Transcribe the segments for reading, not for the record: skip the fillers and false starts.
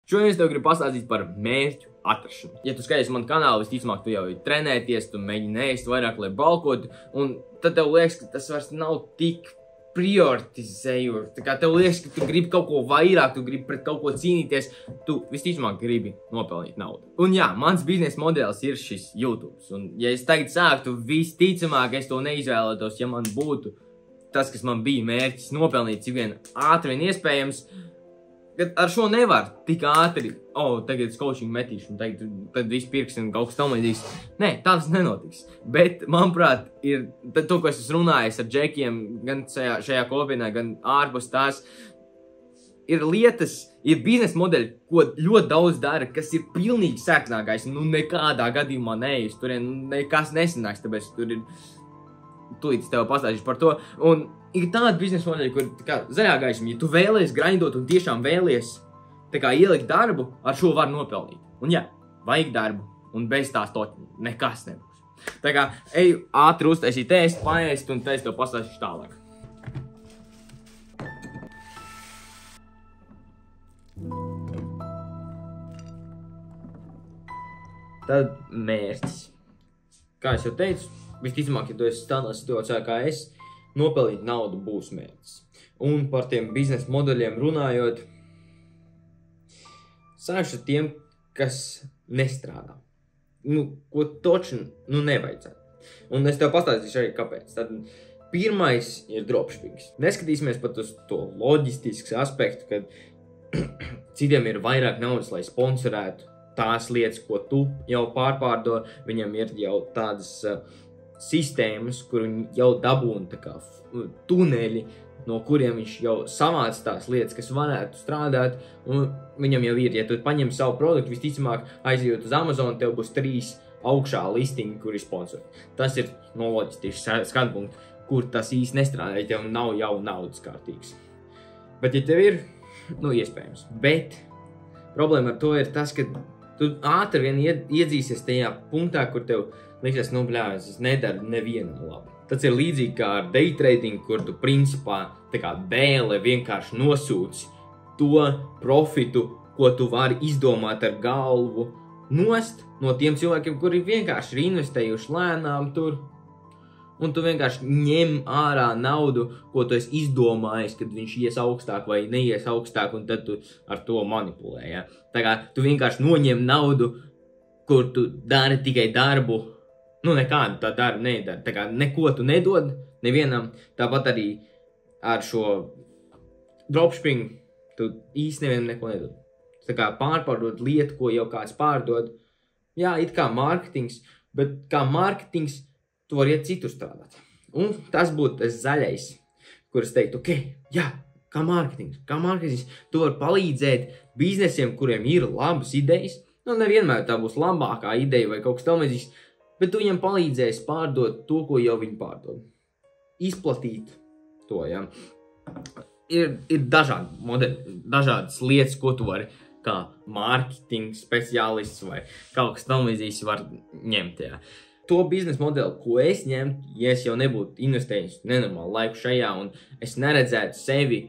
Šodien es tev gribu pastāstīt par mērķu atrašanu. Ja tu skaties manu kanālu, visticamāk, tu jau trenēties, tu mēģini ēst vairāk, lai balkotu, un tad tev liekas, ka tas vairs nav tik prioritizējot. Tā kā tev liekas, ka tu gribi kaut ko vairāk, tu gribi pret kaut ko cīnīties, tu visticamāk gribi nopelnīt naudu. Un jā, mans biznesa modelis ir šis YouTube. Un ja es tagad sāktu, visticamāk, es to neizvēlētos, ja man būtu tas, kas man bija mērķis, nopelnīt cik vien ātri vien iespējams. Ar šo nevar tik ātri, tagad es coaching metīšu, un tad viss pirks un kaut kas tam līdzīgs. Nē, tāds nenotiks. Bet, manuprāt, ir to, ko es esmu runājis ar džekiem, gan šajā kopienā, gan ārpus tās, ir lietas, ir biznesa modeļi, ko ļoti daudz dara, kas ir pilnīgi sēknākais, nekādā gadījumā neejus, turien nekas nesanāks, tāpēc tur ir, tūlīt es tev pastāstīšu par to, un ir tāda biznesa modeļa, kur zaļā gaisma, ja tu vēlies grindot un tiešām vēlies ielikt darbu, ar šo var nopelnīt. Un jā, vajag darbu, un bez tās to nekas nebūs. Tā kā eju ātri uztaisīt ēst, paēst, un es tev pastāstīšu tālāk. Tad mērķis. Kā es jau teicu, visticamāk, ja tu esi tādā situācijā kā es, nopelnīt naudu būs mērķis. Un par tiem biznesa modeļiem runājot, sākšu ar tiem, kas nestrādā. Ko toču nevajadzētu. Un es tev pastāstīšu arī kāpēc. Tad pirmais ir dropshippings. Neskatīsimies pat uz to loģistisks aspektu, kad citiem ir vairāk naudas, lai sponsorētu tās lietas, ko tu jau pārpārdo. Viņam ir jau tādas sistēmas, kur viņi jau dabūna tuneļi, no kuriem viņš jau savāc tās lietas, kas varētu strādāt, un viņam jau ir, ja tu paņem savu produktu, visticamāk, aizjūt uz Amazon, tev būs 3 augšā listiņi, kur ir sponsori. Tas ir no loģistisks skatpunkts, kur tas īsti nestrādā, ja tev nav jau naudas kārtīgs. Bet, ja tev ir, iespējams. Bet problēma ar to ir tas, ka tu ātri vien iedzīsies tajā punktā, kur tev liksies, es nedaru nevienam labi. Tas ir līdzīgi kā ar day trading, kur tu principā dēle vienkārši nosūci to profitu, ko tu vari izdomāt ar galvu nost no tiem cilvēkiem, kuri vienkārši ir investējuši lēnām tur. Un tu vienkārši ņem ārā naudu, ko tu esi izdomājis, kad viņš ies augstāk vai neies augstāk, un tad tu ar to manipulē. Ja? Tā kā tu vienkārši noņem naudu, kur tu dari tikai darbu, nekādu tā darbu nedari. Tā kā neko tu nedod nevienam, tāpat arī ar šo dropshipping tu īsti nevienam neko nedod. Tā kā pārpārdot lietu, ko jau kāds pārdod, jā, it kā mārketings, bet kā mārketings tu vari iet citur strādāt. Un tas būtu tas zaļais, kur es teiktu, jā, kā mārketings, tu vari palīdzēt biznesiem, kuriem ir labas idejas, nevienmēr tā būs labākā ideja vai kaut kas tam līdzīgs, bet tu viņam palīdzēsi pārdot to, ko jau viņi pārdod. Izplatīt to, jā. Ir dažādi modeļi, dažādas lietas, ko tu vari kā mārketinga speciālists vai kaut kas tam līdzīgs var ņemt, jā. To biznesa modeli, ko es ņemtu, ja es jau nebūtu investējis nenormālu laiku šajā, un es neredzētu sevi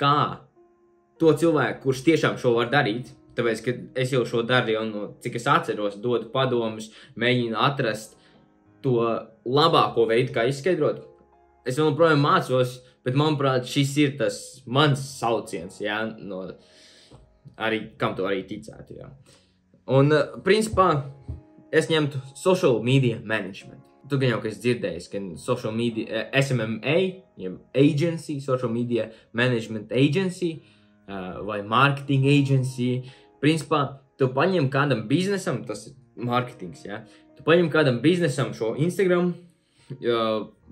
kā to cilvēku, kurš tiešām šo var darīt, tāpēc, ka es jau šo daru jau cik es atceros, dodu padomus, mēģinu atrast to labāko veidu, kā izskaidrot. Es vēl projām mācos, bet manuprāt, šis ir tas mans sauciens, jā, kam tu arī ticētu, jā. Un, principā, es ņemtu social media management. Tu gan jau, ka esi dzirdējis, ka social media, SMMA, agency, social media management agency, vai marketing agency. Principā, tu paņem kādam biznesam, tas ir marketings, ja? Tu paņem kādam biznesam šo Instagram,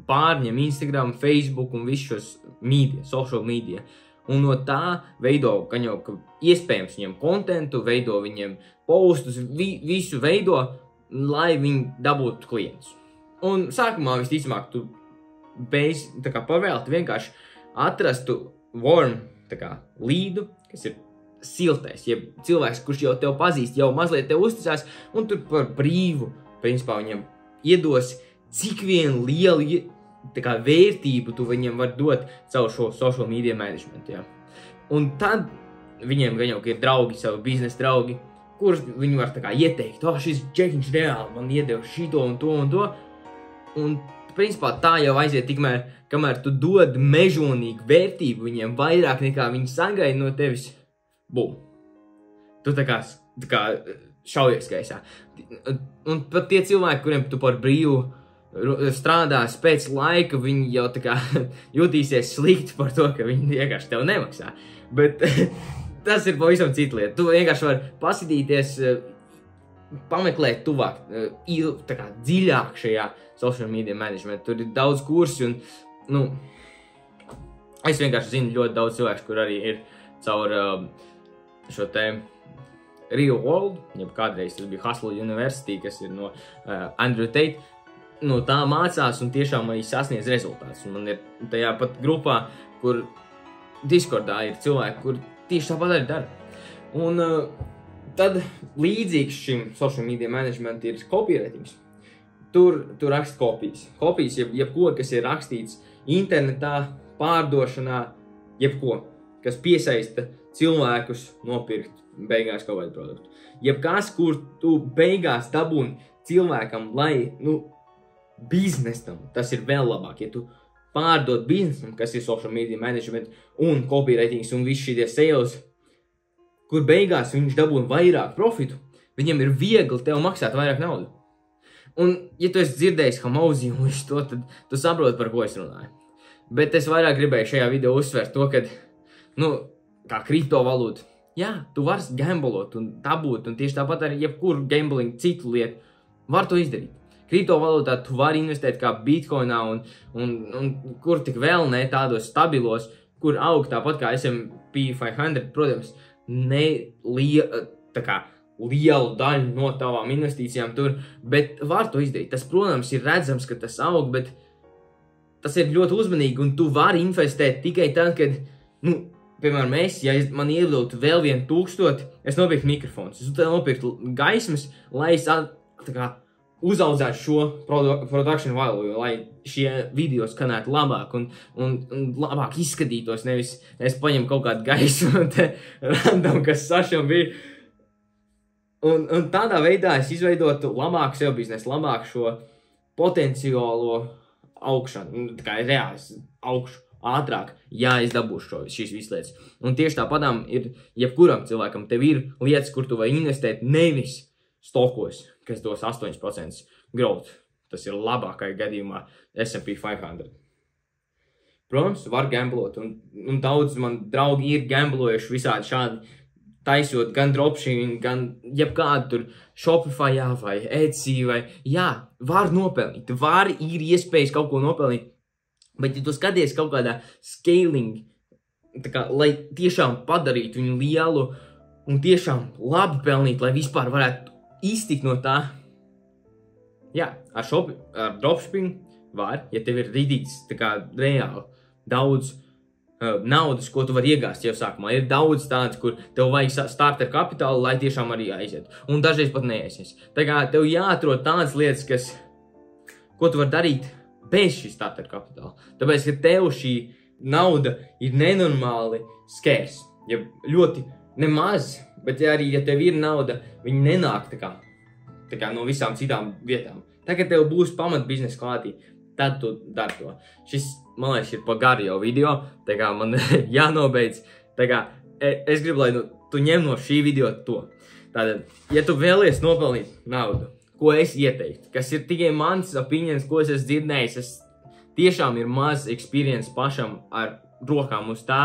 pārņem Instagram, Facebook un visus šos media, social media. Un no tā veido, gan jau, ka iespējams viņam kontentu, veido viņam postus, visu veido, lai viņi dabūtu klientus. Un sākumā visticamāk tu pavēlti vienkārši atrastu warm līdu, kas ir siltais, ja cilvēks, kurš jau tev pazīst, jau mazliet tev uzticās, un tur par brīvu, principā viņam iedos, cik vien lielu vērtību tu viņam var dot caur šo social media management, ja. Un tad viņiem gan jau ir draugi, savi biznesa draugi, kurus viņi var tā kā ieteikt, šis džekiņš reāli man iedeva šito un to, un principā tā jau aiziet tikmēr, kamēr tu dod mežonīgu vērtību viņiem vairāk nekā viņi sagaida no tevis, bum. Tu tā kā šaujies gaisā. Un pat tie cilvēki, kuriem tu par brīvu strādās pēc laika, viņi jau tā kā jutīsies slikti par to, ka viņi vienkārši tev nemaksā. Bet tas ir pavisam cita lieta. Tu vienkārši vari pasidīties, pameklēt tuvāk, tā kā dziļāk šajā social media management. Tur ir daudz kursi un, es vienkārši zinu ļoti daudz cilvēku, kur arī ir caur šo te Real World, jeb kādreiz tas bija Hustle University, kas ir no Andrew Tate, no tā mācās un tiešām arī sasniedz rezultātus. Un man ir tajā pat grupā, kur Discordā ir cilvēki, kur tieši tāpat arī dara. Un tad līdzīgs šim social media management ir copywritings. Tur rakst kopijas. Kopijas, jebko, kas ir rakstīts internetā, pārdošanā, jebko, kas piesaista cilvēkus nopirkt beigās kaut kādu produktu. Jebkas, kur tu beigās dabūni cilvēkam, lai, biznesam, tas ir vēl labāk, ja tu pārdod biznesam, kas ir social media management un copywritings un visi šie sales, kur beigās viņš dabūna vairāk profitu, viņam ir viegli tev maksāt vairāk naudu. Un, ja tu esi dzirdējis Hamauzi un visu to, tad tu saproti, par ko es runāju. Bet es vairāk gribēju šajā video uzsvērt to, ka, kā kriptovalūta, jā, tu vari gamblot un dabūt, un tieši tāpat arī jebkuru gambling citu lietu var to izdarīt. Kriptovalūtā tu vari investēt kā bitcoinā un kur tik vēl ne tādos stabilos, kur aug tāpat kā S&P 500, protams, lielu daļu no tavām investīcijām tur, bet var to izdarīt. Tas, protams, ir redzams, ka tas aug, bet tas ir ļoti uzmanīgi, un tu vari investēt tikai tad, kad, piemēram, ja man ievilktu vēl 1000, es nopirktu mikrofons, es nopirktu gaismas, lai es uzaudzētu šo production value, lai šie video skanētu labāk un labāk izskatītos, nevis es paņemu kaut kādu gaismu random, kas sašam bija. Un tādā veidā es izveidotu labāku sev biznesu, labāku šo potenciālo augšanu, tā kā reāli augšu ātrāk, ja es dabūšu šīs visas lietas. Un tieši tāpatām ir jebkuram cilvēkam, tev ir lietas, kur tu vari investēt nevis stokos, kas dos 8% growth. Tas ir labākajā gadījumā S&P 500. Protams, var gamblot, un daudz man draugi ir gamblojuši visādi šādi, taisot gan dropshipping, gan jebkādu tur Shopify vai Etsy vai, var nopelnīt, ir iespējas kaut ko nopelnīt, bet ja tu skaties kaut kādā scaling, lai tiešām padarītu viņu lielu un tiešām labi pelnīt, lai vispār varētu iztikt no tā, ar dropshipping var, ja tev ir ridīts reāli daudz naudas, ko tu vari iegāst jau sākumā. Ir daudz tāds, kur tev vajag starter kapitālu, lai tiešām arī aiziet. Un dažreiz pat neaizies. Tā kā tev jāatrod tādas lietas, ko tu vari darīt bez šī starter kapitāla. Tāpēc, ka tev šī nauda ir nenormāli skērs. Ja ļoti nemaz, bet arī, ja tev ir nauda, viņi nenāk tā kā no visām citām vietām. Tā kā tev būs pamat biznesa klātī, tad tu dari to. Šis, man liekas, ir pa garu jau video, tā kā man jānobeidz. Tā kā es gribu, lai tu ņem no šī video to. Tātad, ja tu vēlies nopelnīt naudu, ko es ieteiktu, kas ir tikai mans opinions, ko es esmu dzirdējis, es tiešām ir maz experience pašam ar rokām uz tā.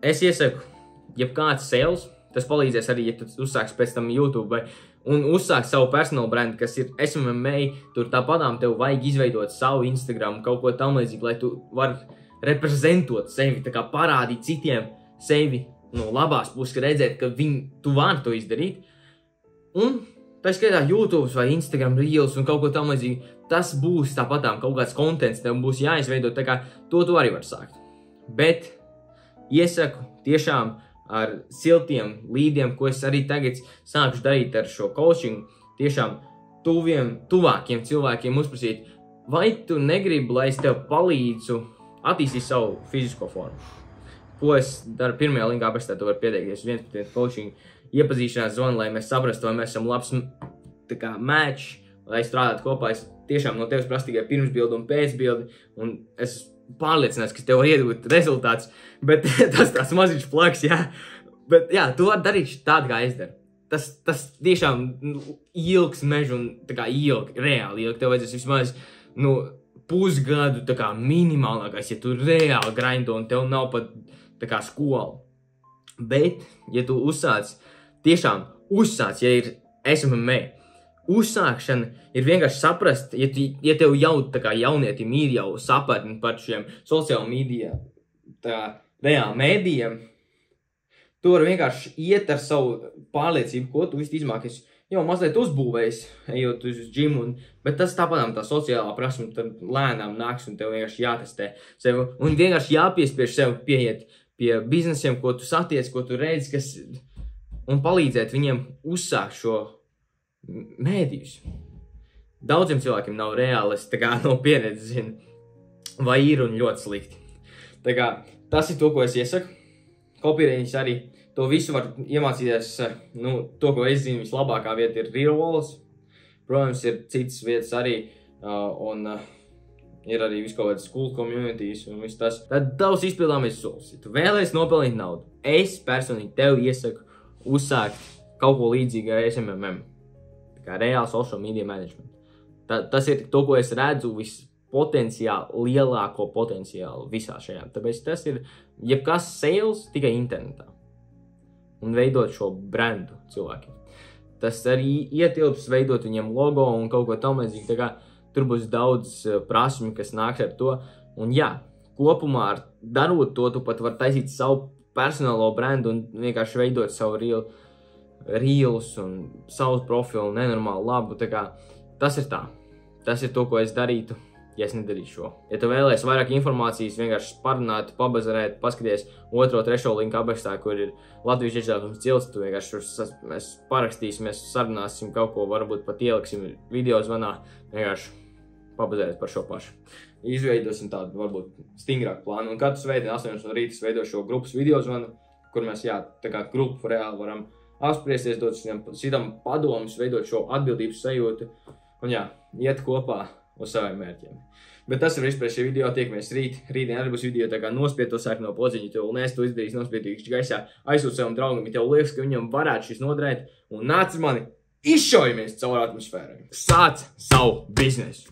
Es iesaku, jebkāds sales, tas palīdzēs arī, ja tu uzsāks pēc tam YouTube un uzsāk savu personal brandu, kas ir SMMA, tur tāpatām tev vajag izveidot savu Instagram, kaut ko tam līdzīgi, lai tu vari reprezentot sevi, tā kā parādīt citiem sevi no labās puses, redzēt, ka tu vari to izdarīt. Un tā skaitā YouTube vai Instagram Reels un kaut ko tam līdzīgi, tas būs tāpatām kaut kāds kontents, tev būs jāizveidot, tā kā to tu arī var sākt. Bet iesaku tiešām ar siltiem līdiem, ko es arī tagad sākušu darīt ar šo coaching, tiešām tuvākiem cilvēkiem uzprasīt, vai tu negribi, lai es tev palīdzu attīstīt savu fizisko formu. ko es daru pirmajā linkā aprakstā, tu vari pieteikties uz 1-1 coaching iepazīšanās zonu, lai mēs saprastu, vai mēs esam labs tā kā match, lai strādātu kopā. Es tiešām no tevis prasu tikai pirmsbildi un pēcbildi, un es pārliecināts, ka tev var iedot rezultāts, bet tas tāds maziņš plaks, jā. Bet jā, tu vari darīt tādu, kā es daru. Tas tiešām ilgs mežu un tā kā reāli ilgi. Tev vajadzēs vismaz, pusgadu tā kā minimālākais, ja tu reāli grindo un tev nav pat tā kā skola. Bet, ja tu tiešām uzsāc, ja ir MMA, uzsākšana ir vienkārši saprast, ja tev jau tā kā jaunietim ir jau sapratni par šiem sociāla mēdījā, tā reāli mēdījiem, tu vari vienkārši iet ar savu pārliecību, ko tu visticamāk esi jau mazliet uzbūvējis, ejot uz džimu, bet tas tāpatām tā sociālā prasme tad lēnām nāks un tev vienkārši jātestē sev. Un vienkārši jāpiespiež sev pieiet pie biznesiem, ko tu satiec, ko tu redzi, un palīdzēt viņiem uzsākt šo mēdījus. Daudziem cilvēkiem nav reāli, es tā kā no pieredzes zinu, vai ir un ļoti slikti. Tā kā tas ir to, ko es iesaku. Kopierēņus arī to visu var iemācīties, to, ko es zinu, vislabākā vieta ir Real Walls. Protams, ir citas vietas arī, un ir arī viskaut kādas school communities un viss tas. Tad tavs izpildāmies solis. Ja tu vēlies nopelnīt naudu, es personīgi tev iesaku uzsākt kaut ko līdzīgu ar SMMM. Tā kā reāli social media management. Tas ir to, ko es redzu lielāko potenciālu visā šajā. Tāpēc tas ir jebkas sales tikai internetā. Un veidot šo brandu cilvēkiem. Tas arī ietilps veidot viņiem logo un kaut ko tam līdzīgi. Tā kā tur būs daudz prasmi, kas nāks ar to. Un jā, kopumā darot to, tu pat var taisīt savu personālo brandu un vienkārši veidot savu reels un savu profilu nenormāli labu. Tā kā tas ir tā. Tas ir to, ko es darītu, ja es nedarīšu šo. Ja tu vēlies vairāk informācijas, vienkārši parunāt, pabazarēt, paskaties 2-3 linku aprakstā, kur ir Latvijas izdevums cilts, tu vienkārši mēs parakstīsim, mēs sarunāsim kaut ko, varbūt pat ieliksim video zvanā, vienkārši pabazarēt par šo pašu. Izveidosim tādu, varbūt, stingrāku plānu, un katru svētdienu 8 no rīta veido šo grupas video zvanu, kur mēs, tā kā grupu reāli varam apspriesties, dot citam padomus, veidot šo atbildības sajūtu, un iet kopā uz saviem mērķiem. Bet tas ir viss par šī video, tiekamies rīt. Rītdien arī būs video, tā kā nospied to sēkno podziņu, ja tev neesi to izdarījis, nospied īkšķi gaisā, aizsūt savam draugam, ja tev liekas, ka viņam varētu šis noderēt, un nāc ar mani, izšaujamies caur atmosfērai. Sāc savu biznesu!